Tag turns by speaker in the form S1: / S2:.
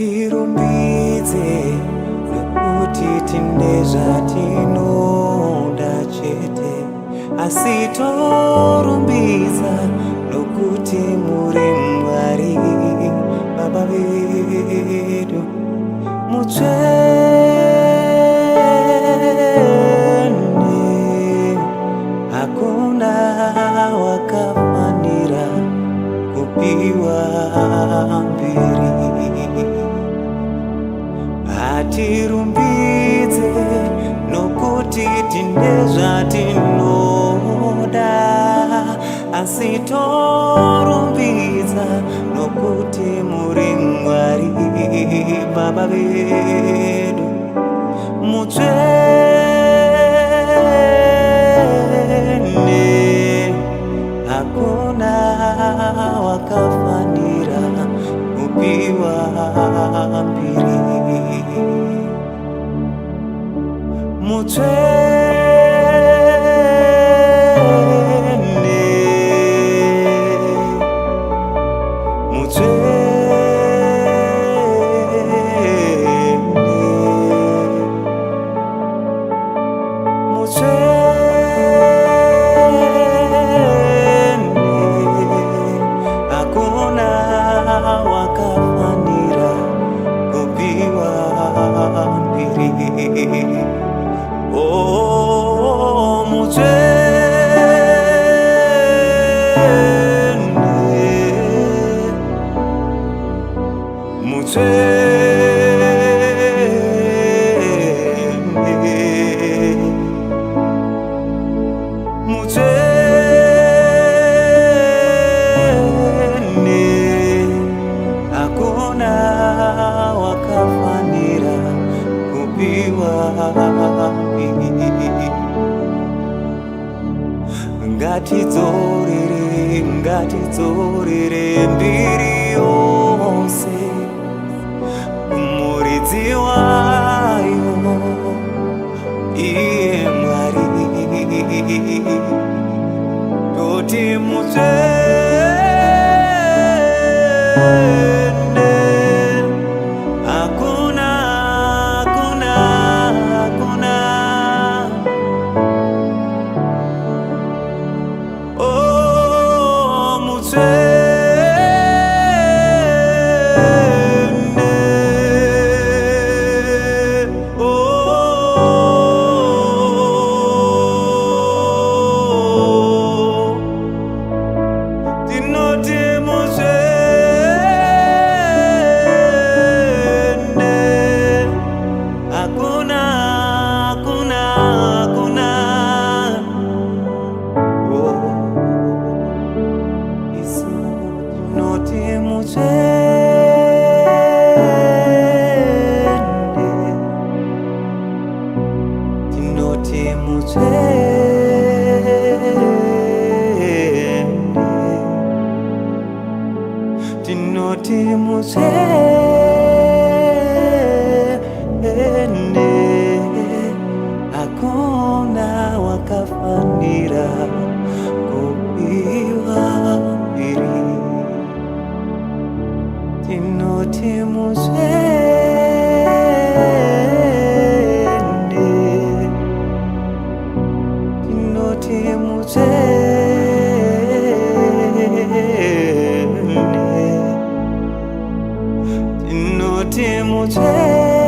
S1: Tirumbize nekuti tine zvatinoda chete, asi torumbidza nokuti muri Mwari Baba vedu mutsvene. Hakuna wakafanira kupiwa mbiri. Atirumbidze nokuti tine zvatinoda, asi torumbidza nokuti muri Mwari Baba vedu mutsvene. Hakuna wakafanira kupiwa mbiri. Mutsvene, mutsvene, mutsvene. Hakuna wakafanira kupiwa mbiri. Oh, mutsvene, mutsvene, mutsvene. Hakuna wakafanira kupiwa mbiri. Ngatidzorere mbiri yose kumuridzi wayo, iye Mwari. Toti mutsvene, hakuna tinoti mutsvene. Hakuna wakafanira kupiwa mbiri. Tinoti mutsvene, tinoti mutsvene, tinoti mutsvene.